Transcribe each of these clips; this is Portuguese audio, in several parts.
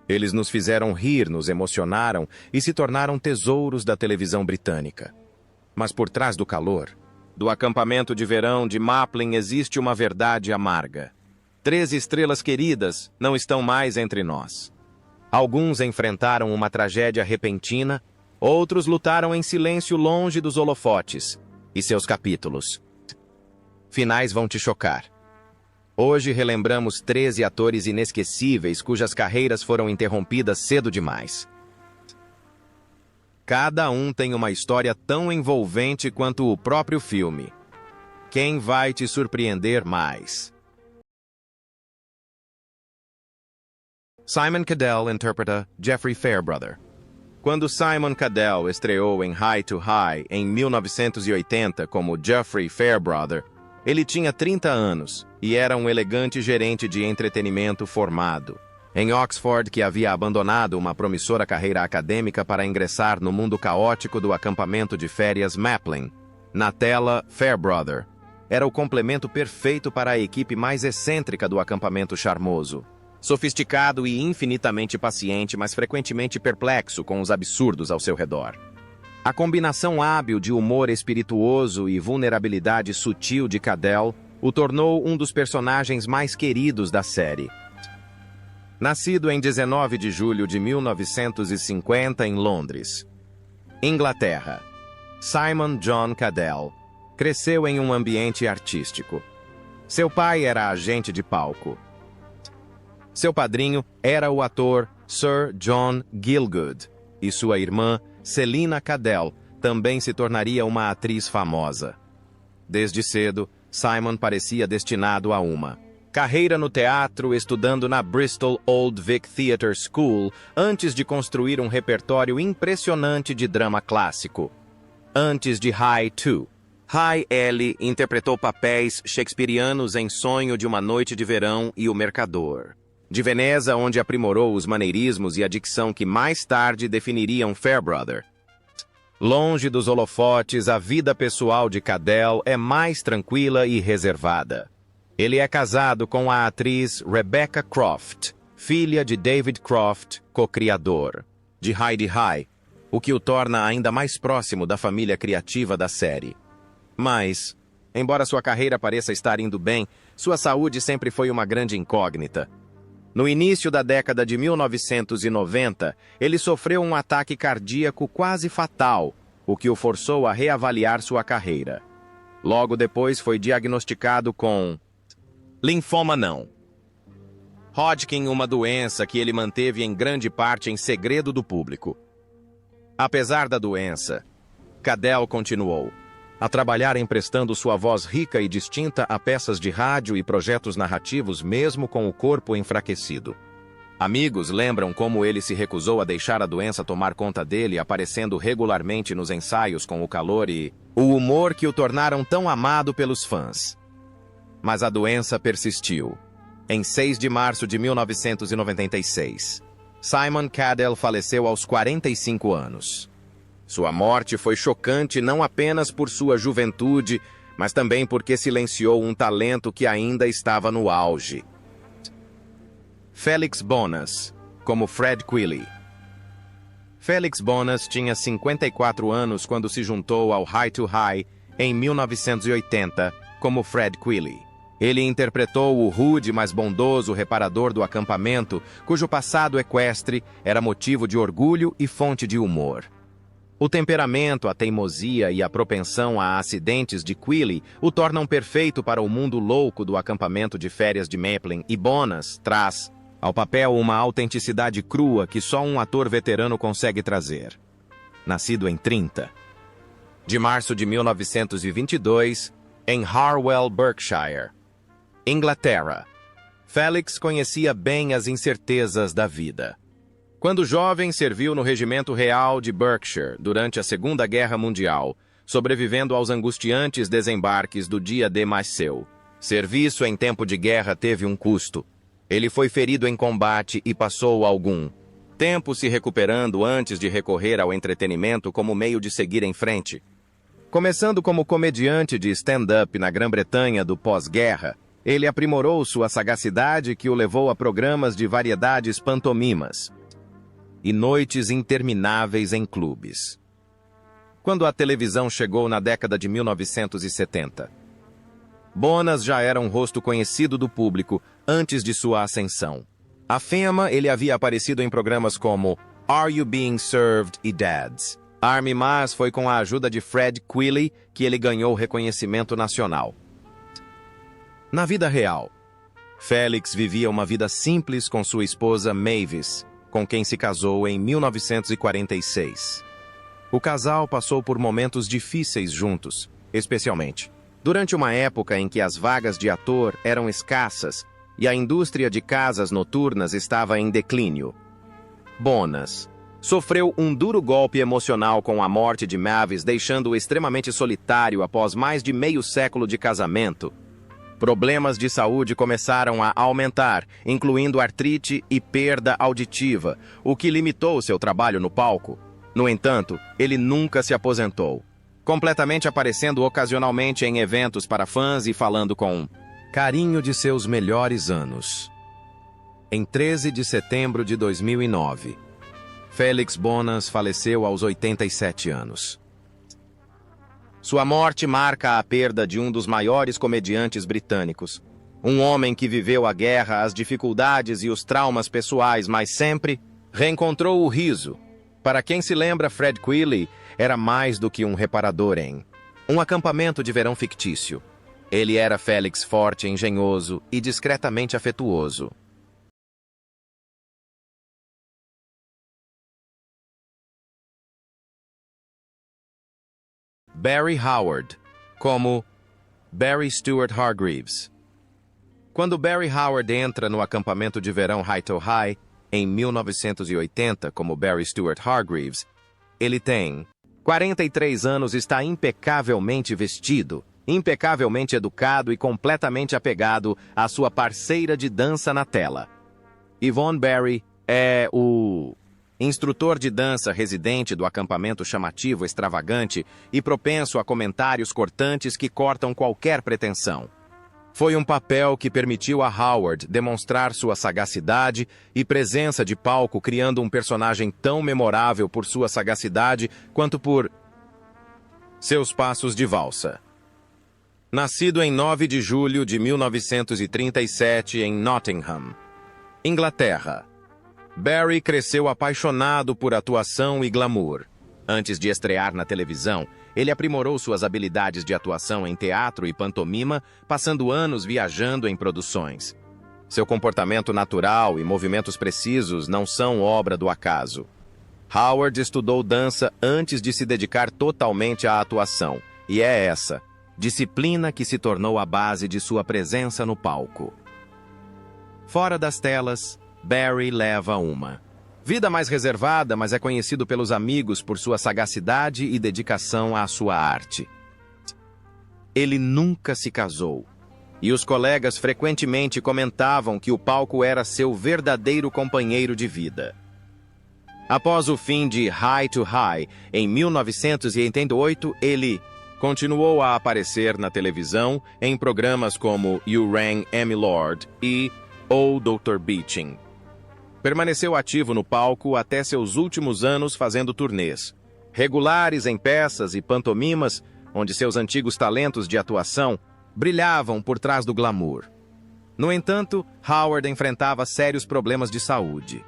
Eles nos fizeram rir, nos emocionaram e se tornaram tesouros da televisão britânica. Mas por trás do calor, do acampamento de verão de Maplin existe uma verdade amarga. 13 estrelas queridas não estão mais entre nós. Alguns enfrentaram uma tragédia repentina, outros lutaram em silêncio longe dos holofotes e seus capítulos. Finais vão te chocar. Hoje relembramos 13 atores inesquecíveis cujas carreiras foram interrompidas cedo demais. Cada um tem uma história tão envolvente quanto o próprio filme. Quem vai te surpreender mais? Simon Cadell interpreta Jeffrey Fairbrother. Quando Simon Cadell estreou em High to High em 1980 como Jeffrey Fairbrother, ele tinha 30 anos e era um elegante gerente de entretenimento formado. Em Oxford, que havia abandonado uma promissora carreira acadêmica para ingressar no mundo caótico do acampamento de férias Maplin. Na tela, Fairbrother era o complemento perfeito para a equipe mais excêntrica do acampamento charmoso. Sofisticado e infinitamente paciente, mas frequentemente perplexo com os absurdos ao seu redor. A combinação hábil de humor espirituoso e vulnerabilidade sutil de Cadell o tornou um dos personagens mais queridos da série. Nascido em 19 de julho de 1950 em Londres, Inglaterra, Simon John Cadell cresceu em um ambiente artístico. Seu pai era agente de palco. Seu padrinho era o ator Sir John Gielgud, e sua irmã, Selina Cadell, também se tornaria uma atriz famosa. Desde cedo, Simon parecia destinado a uma carreira no teatro, estudando na Bristol Old Vic Theatre School, antes de construir um repertório impressionante de drama clássico. Antes de High 2, High L interpretou papéis shakespearianos em Sonho de uma Noite de Verão e O Mercador. De Veneza, onde aprimorou os maneirismos e a dicção que mais tarde definiriam Fairbrother. Longe dos holofotes, a vida pessoal de Cadell é mais tranquila e reservada. Ele é casado com a atriz Rebecca Croft, filha de David Croft, co-criador de Hi-de-Hi, o que o torna ainda mais próximo da família criativa da série. Mas, embora sua carreira pareça estar indo bem, sua saúde sempre foi uma grande incógnita. No início da década de 1990, ele sofreu um ataque cardíaco quase fatal, o que o forçou a reavaliar sua carreira. Logo depois foi diagnosticado com linfoma não Hodgkin, uma doença que ele manteve em grande parte em segredo do público. Apesar da doença, Cadell continuou a trabalhar emprestando sua voz rica e distinta a peças de rádio e projetos narrativos mesmo com o corpo enfraquecido. Amigos lembram como ele se recusou a deixar a doença tomar conta dele, aparecendo regularmente nos ensaios com o calor e o humor que o tornaram tão amado pelos fãs. Mas a doença persistiu. Em 6 de março de 1996, Simon Cadell faleceu aos 45 anos. Sua morte foi chocante não apenas por sua juventude, mas também porque silenciou um talento que ainda estava no auge. Felix Bonas, como Fred Quilly. Felix Bonas tinha 54 anos quando se juntou ao High to High em 1980, como Fred Quilly. Ele interpretou o rude, mas bondoso reparador do acampamento, cujo passado equestre era motivo de orgulho e fonte de humor. O temperamento, a teimosia e a propensão a acidentes de Quilly o tornam perfeito para o mundo louco do acampamento de férias de Maplin, e Bonas traz ao papel uma autenticidade crua que só um ator veterano consegue trazer. Nascido em 30 de março de 1922, em Harwell, Berkshire, Inglaterra, Felix conhecia bem as incertezas da vida. Quando jovem, serviu no Regimento Real de Berkshire durante a Segunda Guerra Mundial, sobrevivendo aos angustiantes desembarques do dia D mais seu. Serviço em tempo de guerra teve um custo. Ele foi ferido em combate e passou algum tempo se recuperando antes de recorrer ao entretenimento como meio de seguir em frente. Começando como comediante de stand-up na Grã-Bretanha do pós-guerra, ele aprimorou sua sagacidade que o levou a programas de variedades pantomimas, e noites intermináveis em clubes. Quando a televisão chegou na década de 1970, Bonas já era um rosto conhecido do público antes de sua ascensão. A fama, ele havia aparecido em programas como Are You Being Served e Dads. Mas foi com a ajuda de Fred Quilly que ele ganhou reconhecimento nacional. Na vida real, Felix vivia uma vida simples com sua esposa Mavis, com quem se casou em 1946. O casal passou por momentos difíceis juntos, especialmente durante uma época em que as vagas de ator eram escassas e a indústria de casas noturnas estava em declínio. Bonas sofreu um duro golpe emocional com a morte de Mavis, deixando-o extremamente solitário após mais de meio século de casamento. Problemas de saúde começaram a aumentar, incluindo artrite e perda auditiva, o que limitou seu trabalho no palco. No entanto, ele nunca se aposentou, completamente aparecendo ocasionalmente em eventos para fãs e falando com carinho de seus melhores anos. Em 13 de setembro de 2009, Felix Bonas faleceu aos 87 anos. Sua morte marca a perda de um dos maiores comediantes britânicos, um homem que viveu a guerra, as dificuldades e os traumas pessoais, mas sempre reencontrou o riso. Para quem se lembra, Fred Quilly era mais do que um reparador em um acampamento de verão fictício. Ele era Felix forte, engenhoso e discretamente afetuoso. Barry Howard, como Barry Stewart Hargreaves. Quando Barry Howard entra no acampamento de verão High-to-High, em 1980, como Barry Stewart Hargreaves, ele tem 43 anos, está impecavelmente vestido, impecavelmente educado e completamente apegado à sua parceira de dança na tela. Yvonne Barry é o instrutor de dança residente do acampamento chamativo, extravagante e propenso a comentários cortantes que cortam qualquer pretensão. Foi um papel que permitiu a Howard demonstrar sua sagacidade e presença de palco, criando um personagem tão memorável por sua sagacidade quanto por seus passos de valsa. Nascido em 9 de julho de 1937 em Nottingham, Inglaterra, Barry cresceu apaixonado por atuação e glamour. Antes de estrear na televisão, ele aprimorou suas habilidades de atuação em teatro e pantomima, passando anos viajando em produções. Seu comportamento natural e movimentos precisos não são obra do acaso. Howard estudou dança antes de se dedicar totalmente à atuação, e é essa disciplina que se tornou a base de sua presença no palco. Fora das telas, Barry leva uma vida mais reservada, mas é conhecido pelos amigos por sua sagacidade e dedicação à sua arte. Ele nunca se casou, e os colegas frequentemente comentavam que o palco era seu verdadeiro companheiro de vida. Após o fim de High-to-High, em 1988, ele continuou a aparecer na televisão em programas como You Rang Amy Lord e Oh Dr. Beeching. Permaneceu ativo no palco até seus últimos anos fazendo turnês regulares em peças e pantomimas, onde seus antigos talentos de atuação brilhavam por trás do glamour. No entanto, Howard enfrentava sérios problemas de saúde.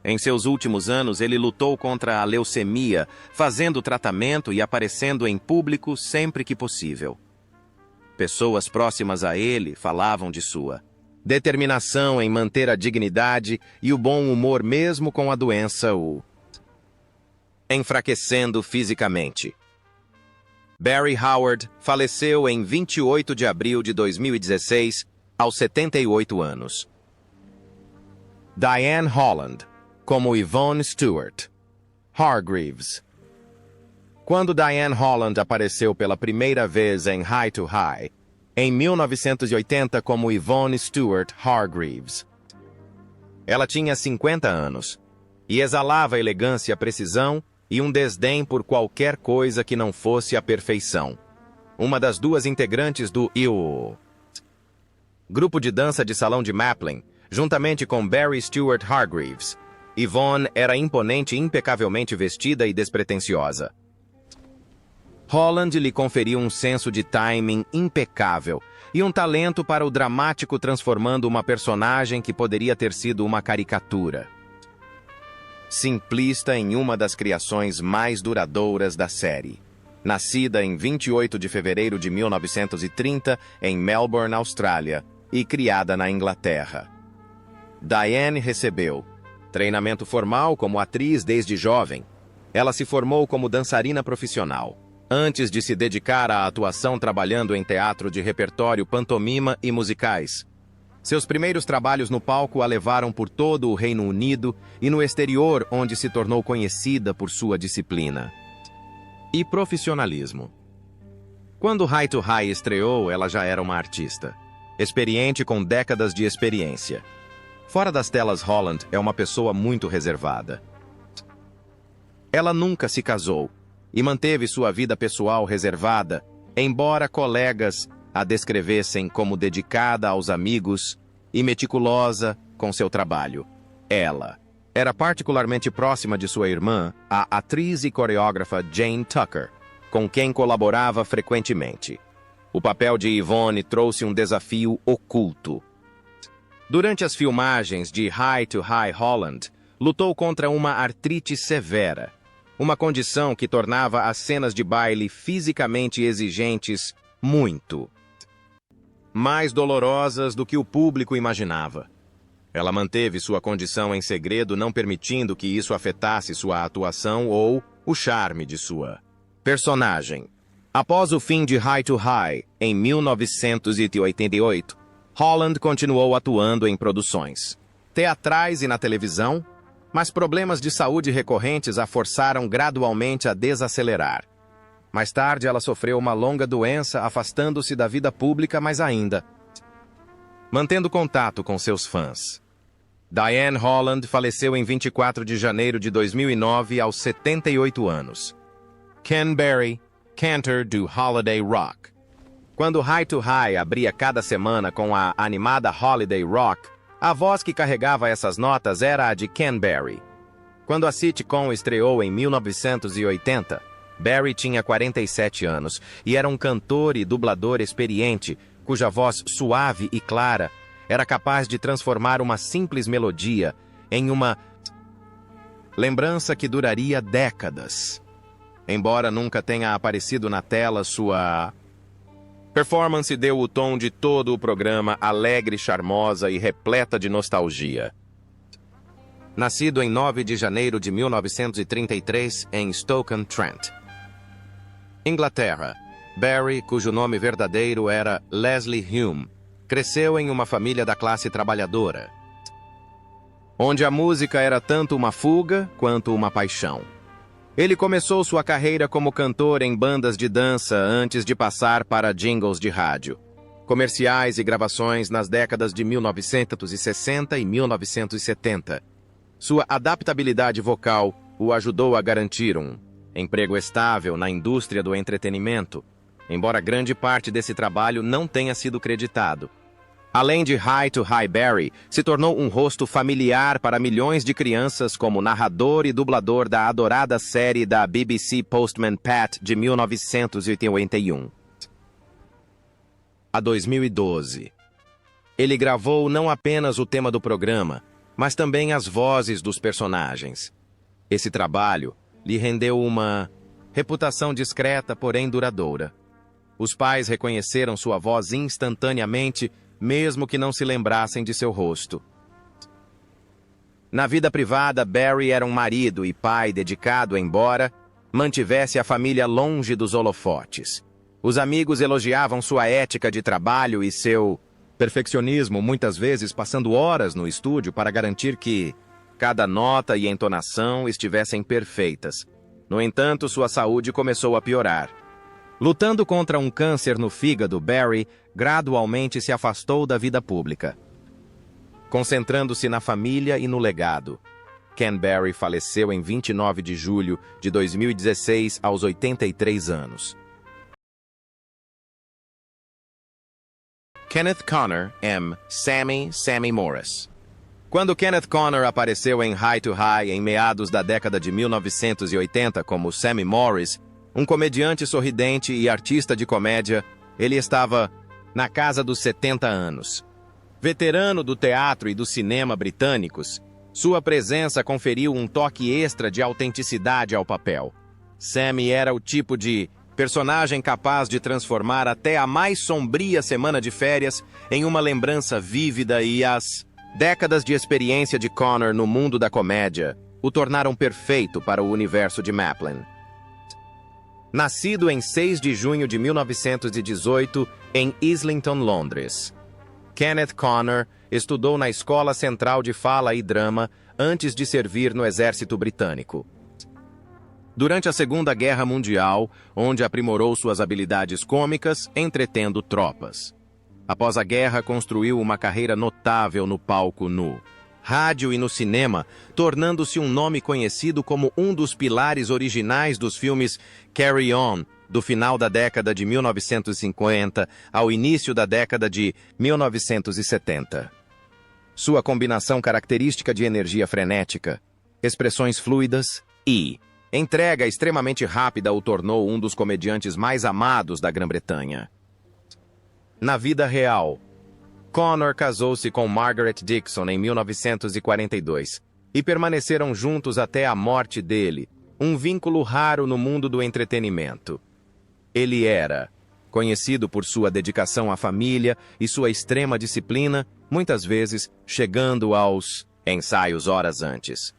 Em seus últimos anos, ele lutou contra a leucemia, fazendo tratamento e aparecendo em público sempre que possível. Pessoas próximas a ele falavam de sua determinação em manter a dignidade e o bom humor mesmo com a doença o enfraquecendo fisicamente. Barry Howard faleceu em 28 de abril de 2016, aos 78 anos. Diane Holland, como Yvonne Stewart Hargreaves. Quando Diane Holland apareceu pela primeira vez em High-to-High, em 1980 como Yvonne Stewart Hargreaves, ela tinha 50 anos e exalava elegância, precisão e um desdém por qualquer coisa que não fosse a perfeição. Uma das duas integrantes do grupo de dança de salão de Maplin, juntamente com Barry Stewart Hargreaves, Yvonne era imponente e impecavelmente vestida e despretensiosa. Holland lhe conferiu um senso de timing impecável e um talento para o dramático, transformando uma personagem que poderia ter sido uma caricatura. Simplista em uma das criações mais duradouras da série. Nascida em 28 de fevereiro de 1930 em Melbourne, Austrália, e criada na Inglaterra. Diane recebeu treinamento formal como atriz desde jovem. Ela se formou como dançarina profissional, antes de se dedicar à atuação trabalhando em teatro de repertório, pantomima e musicais. Seus primeiros trabalhos no palco a levaram por todo o Reino Unido e no exterior, onde se tornou conhecida por sua disciplina e profissionalismo. Quando High to High estreou, ela já era uma artista, experiente com décadas de experiência. Fora das telas, Holland é uma pessoa muito reservada. Ela nunca se casou e manteve sua vida pessoal reservada, embora colegas a descrevessem como dedicada aos amigos e meticulosa com seu trabalho. Ela era particularmente próxima de sua irmã, a atriz e coreógrafa Jane Tucker, com quem colaborava frequentemente. O papel de Yvonne trouxe um desafio oculto. Durante as filmagens de High to High, Holland lutou contra uma artrite severa, uma condição que tornava as cenas de baile fisicamente exigentes muito mais dolorosas do que o público imaginava. Ela manteve sua condição em segredo, não permitindo que isso afetasse sua atuação ou o charme de sua personagem. Após o fim de High to High, em 1988, Holland continuou atuando em produções teatrais e na televisão, mas problemas de saúde recorrentes a forçaram gradualmente a desacelerar. Mais tarde, ela sofreu uma longa doença, afastando-se da vida pública, mas ainda mantendo contato com seus fãs. Diane Holland faleceu em 24 de janeiro de 2009, aos 78 anos. Ken Berry, cantor do Holiday Rock. Quando High to High abria cada semana com a animada Holiday Rock, a voz que carregava essas notas era a de Ken Berry. Quando a sitcom estreou em 1980, Berry tinha 47 anos e era um cantor e dublador experiente, cuja voz suave e clara era capaz de transformar uma simples melodia em uma lembrança que duraria décadas. Embora nunca tenha aparecido na tela, sua performance deu o tom de todo o programa, alegre, charmosa e repleta de nostalgia. Nascido em 9 de janeiro de 1933 em Stoke-on-Trent, Inglaterra, Berry, cujo nome verdadeiro era Leslie Hume, cresceu em uma família da classe trabalhadora, onde a música era tanto uma fuga quanto uma paixão. Ele começou sua carreira como cantor em bandas de dança antes de passar para jingles de rádio, comerciais e gravações nas décadas de 1960 e 1970. Sua adaptabilidade vocal o ajudou a garantir um emprego estável na indústria do entretenimento, embora grande parte desse trabalho não tenha sido creditado. Além de High to High, Berry se tornou um rosto familiar para milhões de crianças como narrador e dublador da adorada série da BBC Postman Pat de 1981 a 2012. Ele gravou não apenas o tema do programa, mas também as vozes dos personagens. Esse trabalho lhe rendeu uma reputação discreta, porém duradoura. Os pais reconheceram sua voz instantaneamente, mesmo que não se lembrassem de seu rosto. Na vida privada, Berry era um marido e pai dedicado, embora mantivesse a família longe dos holofotes. Os amigos elogiavam sua ética de trabalho e seu perfeccionismo, muitas vezes passando horas no estúdio para garantir que cada nota e entonação estivessem perfeitas. No entanto, sua saúde começou a piorar. Lutando contra um câncer no fígado, Berry gradualmente se afastou da vida pública, concentrando-se na família e no legado. Ken Berry faleceu em 29 de julho de 2016, aos 83 anos. Kenneth Connor M. Sammy Morris. Quando Kenneth Connor apareceu em High to High em meados da década de 1980 como Sammy Morris, um comediante sorridente e artista de comédia, ele estava na casa dos 70 anos. Veterano do teatro e do cinema britânicos, sua presença conferiu um toque extra de autenticidade ao papel. Sammy era o tipo de personagem capaz de transformar até a mais sombria semana de férias em uma lembrança vívida, e as décadas de experiência de Connor no mundo da comédia o tornaram perfeito para o universo de Maplin. Nascido em 6 de junho de 1918 em Islington, Londres, Kenneth Connor estudou na Escola Central de Fala e Drama antes de servir no Exército Britânico. Durante a Segunda Guerra Mundial, onde aprimorou suas habilidades cômicas, entretendo tropas. Após a guerra, construiu uma carreira notável no palco, no rádio e no cinema, tornando-se um nome conhecido como um dos pilares originais dos filmes Carry On, do final da década de 1950 ao início da década de 1970. Sua combinação característica de energia frenética, expressões fluidas e entrega extremamente rápida o tornou um dos comediantes mais amados da Grã-Bretanha. Na vida real, Connor casou-se com Margaret Dixon em 1942 e permaneceram juntos até a morte dele, um vínculo raro no mundo do entretenimento. Ele era conhecido por sua dedicação à família e sua extrema disciplina, muitas vezes chegando aos ensaios horas antes.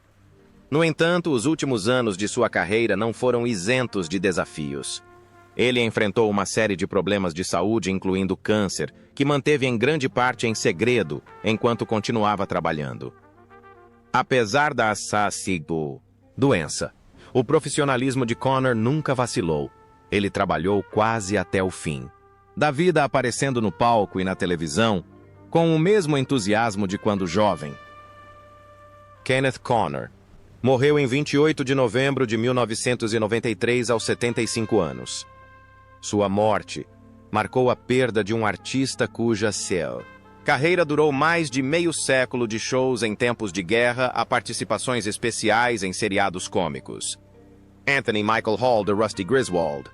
No entanto, os últimos anos de sua carreira não foram isentos de desafios. Ele enfrentou uma série de problemas de saúde, incluindo câncer, que manteve em grande parte em segredo enquanto continuava trabalhando. Apesar da doença, o profissionalismo de Connor nunca vacilou. Ele trabalhou quase até o fim da vida, aparecendo no palco e na televisão com o mesmo entusiasmo de quando jovem. Kenneth Connor morreu em 28 de novembro de 1993 aos 75 anos. Sua morte marcou a perda de um artista cuja carreira durou mais de meio século de shows em tempos de guerra a participações especiais em seriados cômicos. Anthony Michael Hall, de Rusty Griswold.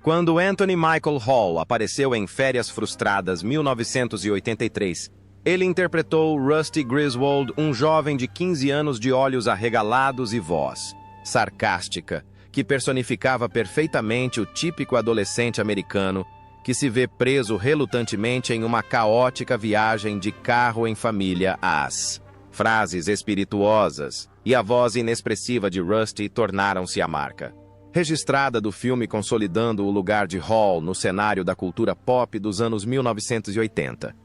Quando Anthony Michael Hall apareceu em Férias Frustradas 1983, ele interpretou Rusty Griswold, um jovem de 15 anos de olhos arregalados e voz sarcástica, que personificava perfeitamente o típico adolescente americano que se vê preso relutantemente em uma caótica viagem de carro em família. As frases espirituosas e a voz inexpressiva de Rusty tornaram-se a marca registrada do filme, consolidando o lugar de Hall no cenário da cultura pop dos anos 1980.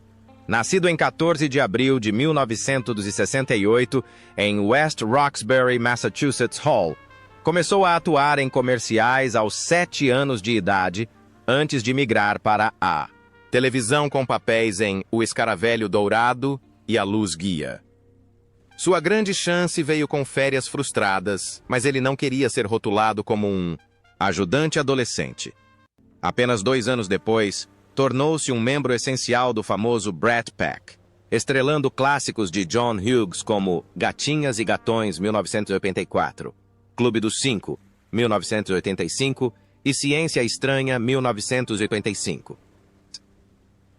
Nascido em 14 de abril de 1968 em West Roxbury, Massachusetts, Hall começou a atuar em comerciais aos 7 anos de idade, antes de migrar para a televisão com papéis em O Escaravelho Dourado e A Luz Guia. Sua grande chance veio com Férias Frustradas, mas ele não queria ser rotulado como um ajudante adolescente. Apenas 2 anos depois, tornou-se um membro essencial do famoso Brat Pack, estrelando clássicos de John Hughes como Gatinhas e Gatões, 1984, Clube dos 5, 1985 e Ciência Estranha, 1985.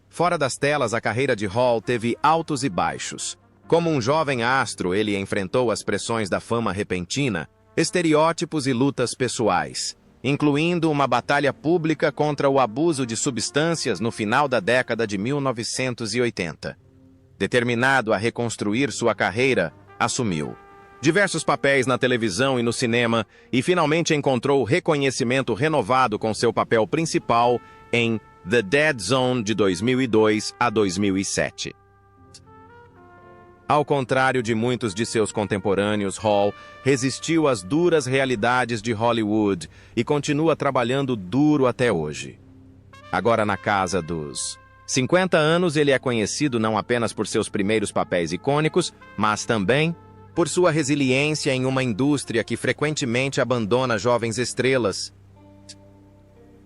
Fora das telas, a carreira de Hall teve altos e baixos. Como um jovem astro, ele enfrentou as pressões da fama repentina, estereótipos e lutas pessoais, incluindo uma batalha pública contra o abuso de substâncias no final da década de 1980. Determinado a reconstruir sua carreira, assumiu diversos papéis na televisão e no cinema e finalmente encontrou reconhecimento renovado com seu papel principal em The Dead Zone de 2002 a 2007. Ao contrário de muitos de seus contemporâneos, Hall resistiu às duras realidades de Hollywood e continua trabalhando duro até hoje. Agora, na casa dos 50 anos, ele é conhecido não apenas por seus primeiros papéis icônicos, mas também por sua resiliência em uma indústria que frequentemente abandona jovens estrelas.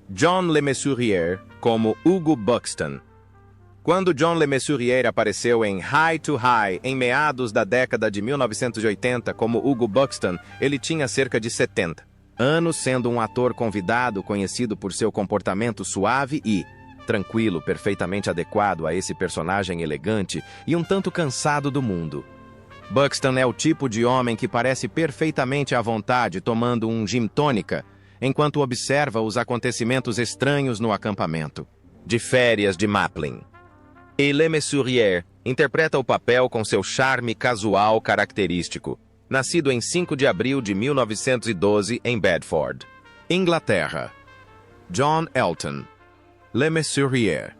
John Le Mesurier como Hugo Buxton. Quando John Le Mesurier apareceu em High to High em meados da década de 1980 como Hugo Buxton, ele tinha cerca de 70 anos, sendo um ator convidado conhecido por seu comportamento suave e tranquilo, perfeitamente adequado a esse personagem elegante e um tanto cansado do mundo. Buxton é o tipo de homem que parece perfeitamente à vontade tomando um gin tônica, enquanto observa os acontecimentos estranhos no acampamento de férias de Maplin. E Le Mesurier interpreta o papel com seu charme casual característico, nascido em 5 de abril de 1912 em Bedford, Inglaterra. John Elton Le Mesurier.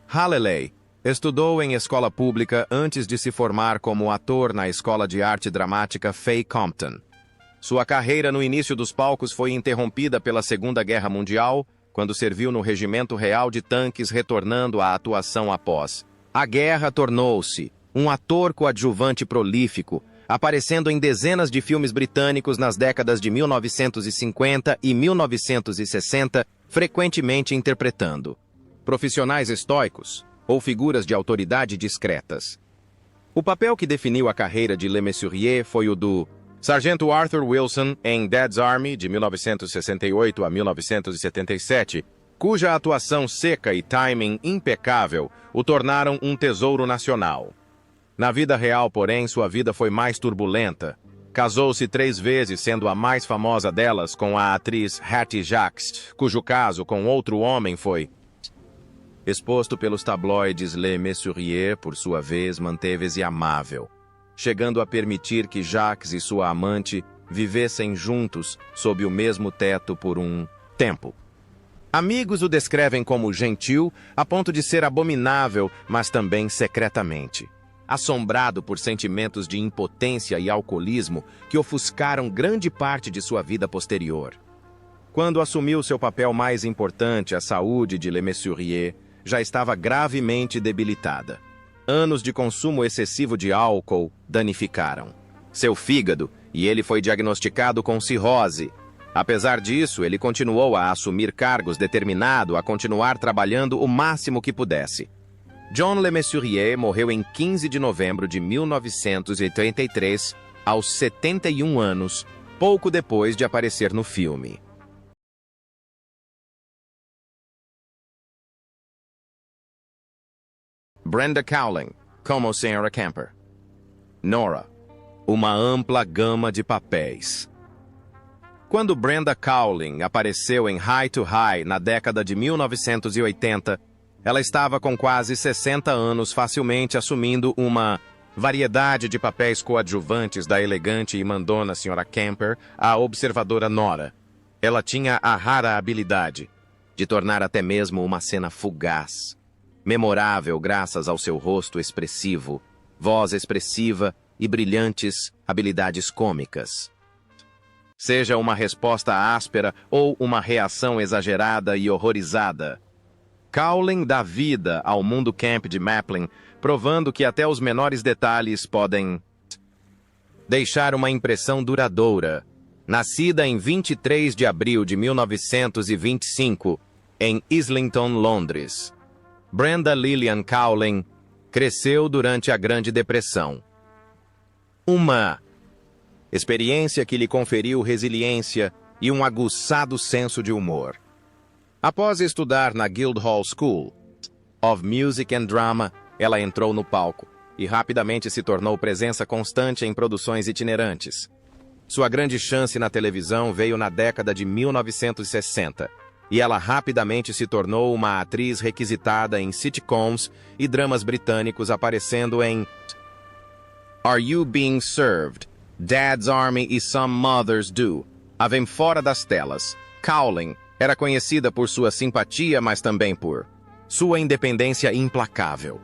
Halleley estudou em escola pública antes de se formar como ator na Escola de Arte Dramática Fay Compton. Sua carreira no início dos palcos foi interrompida pela Segunda Guerra Mundial, quando serviu no Regimento Real de Tanques, retornando à atuação após a guerra. Tornou-se um ator coadjuvante prolífico, aparecendo em dezenas de filmes britânicos nas décadas de 1950 e 1960, frequentemente interpretando profissionais estoicos ou figuras de autoridade discretas. O papel que definiu a carreira de Le Mesurier foi o do Sargento Arthur Wilson em Dad's Army, de 1968 a 1977, cuja atuação seca e timing impecável o tornaram um tesouro nacional. Na vida real, porém, sua vida foi mais turbulenta. Casou-se 3 vezes, sendo a mais famosa delas com a atriz Hattie Jacques, cujo caso com outro homem foi exposto pelos tabloides. Le Mesurier, por sua vez, manteve-se amável, chegando a permitir que Jacques e sua amante vivessem juntos sob o mesmo teto por um tempo. Amigos o descrevem como gentil, a ponto de ser abominável, mas também secretamente assombrado por sentimentos de impotência e alcoolismo que ofuscaram grande parte de sua vida posterior. Quando assumiu seu papel mais importante, a saúde de Le Mesurier já estava gravemente debilitada. Anos de consumo excessivo de álcool danificaram seu fígado e ele foi diagnosticado com cirrose. Apesar disso, ele continuou a assumir cargos, determinado a continuar trabalhando o máximo que pudesse. John Le Mesurier morreu em 15 de novembro de 1983, aos 71 anos, pouco depois de aparecer no filme. Brenda Cowling, como Sarah Camper. Nora, uma ampla gama de papéis. Quando Brenda Cowling apareceu em High to High na década de 1980, ela estava com quase 60 anos, facilmente assumindo uma variedade de papéis coadjuvantes, da elegante e mandona Sra. Camper à observadora Nora. Ela tinha a rara habilidade de tornar até mesmo uma cena fugaz memorável graças ao seu rosto expressivo, voz expressiva e brilhantes habilidades cômicas. Seja uma resposta áspera ou uma reação exagerada e horrorizada, Cowling dá vida ao mundo camp de Maplin, provando que até os menores detalhes podem deixar uma impressão duradoura. Nascida em 23 de abril de 1925, em Islington, Londres, Brenda Lillian Cowling cresceu durante a Grande Depressão. Uma experiência que lhe conferiu resiliência e um aguçado senso de humor. Após estudar na Guildhall School of Music and Drama, ela entrou no palco e rapidamente se tornou presença constante em produções itinerantes. Sua grande chance na televisão veio na década de 1960, e ela rapidamente se tornou uma atriz requisitada em sitcoms e dramas britânicos, aparecendo em Are You Being Served?, Dad's Army e Some Mothers Do. Havem fora das telas. Cowling era conhecida por sua simpatia, mas também por sua independência implacável.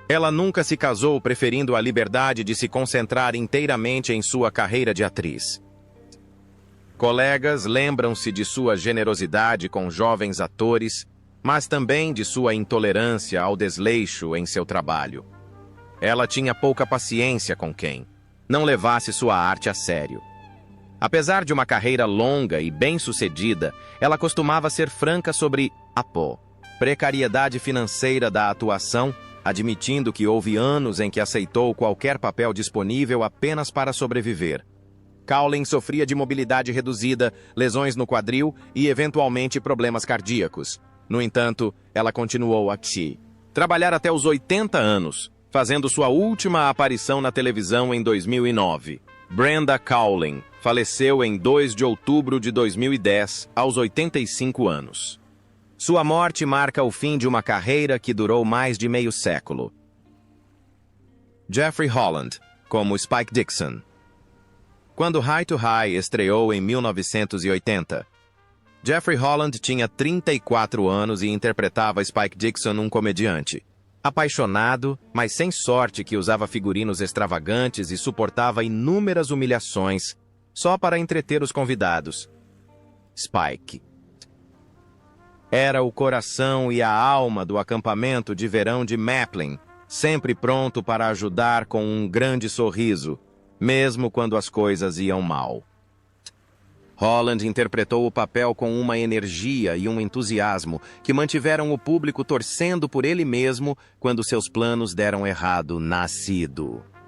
Ela nunca se casou, preferindo a liberdade de se concentrar inteiramente em sua carreira de atriz. Colegas lembram-se de sua generosidade com jovens atores, mas também de sua intolerância ao desleixo em seu trabalho. Ela tinha pouca paciência com quem não levasse sua arte a sério. Apesar de uma carreira longa e bem-sucedida, ela costumava ser franca sobre precariedade financeira da atuação, admitindo que houve anos em que aceitou qualquer papel disponível apenas para sobreviver. Cowling sofria de mobilidade reduzida, lesões no quadril e, eventualmente, problemas cardíacos. No entanto, ela continuou a trabalhar até os 80 anos, fazendo sua última aparição na televisão em 2009. Brenda Cowling faleceu em 2 de outubro de 2010, aos 85 anos. Sua morte marca o fim de uma carreira que durou mais de meio século. Jeffrey Holland, como Spike Dixon. Quando High to High estreou em 1980, Jeffrey Holland tinha 34 anos e interpretava Spike Dixon, um comediante apaixonado, mas sem sorte, que usava figurinos extravagantes e suportava inúmeras humilhações só para entreter os convidados. Spike era o coração e a alma do acampamento de verão de Maplin, sempre pronto para ajudar com um grande sorriso, mesmo quando as coisas iam mal. Holland interpretou o papel com uma energia e um entusiasmo que mantiveram o público torcendo por ele mesmo quando seus planos deram errado.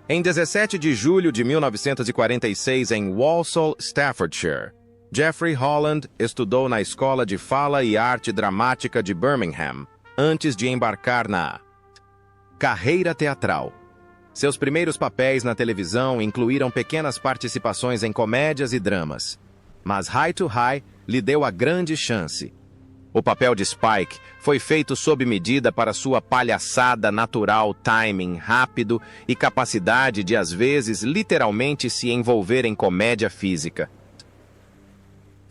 Em 17 de julho de 1946, em Walsall, Staffordshire, Jeffrey Holland estudou na Escola de Fala e Arte Dramática de Birmingham, antes de embarcar na carreira teatral. Seus primeiros papéis na televisão incluíram pequenas participações em comédias e dramas. Mas High to High lhe deu a grande chance. O papel de Spike foi feito sob medida para sua palhaçada natural, timing rápido e capacidade de, às vezes, literalmente se envolver em comédia física.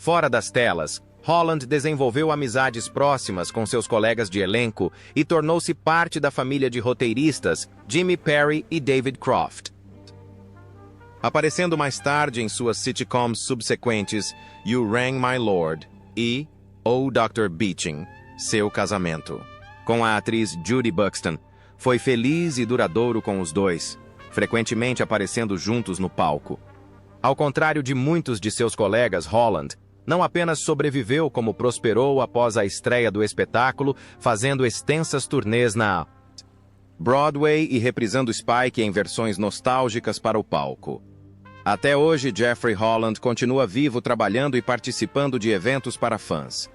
Fora das telas, Holland desenvolveu amizades próximas com seus colegas de elenco e tornou-se parte da família de roteiristas Jimmy Perry e David Croft. Aparecendo mais tarde em suas sitcoms subsequentes You Rang My Lord e Oh Dr. Beeching, Seu Casamento. Com a atriz Judy Buxton, foi feliz e duradouro com os dois, frequentemente aparecendo juntos no palco. Ao contrário de muitos de seus colegas, Holland não apenas sobreviveu, como prosperou após a estreia do espetáculo, fazendo extensas turnês na Broadway e reprisando Spike em versões nostálgicas para o palco. Até hoje, Jeffrey Holland continua vivo, trabalhando e participando de eventos para fãs.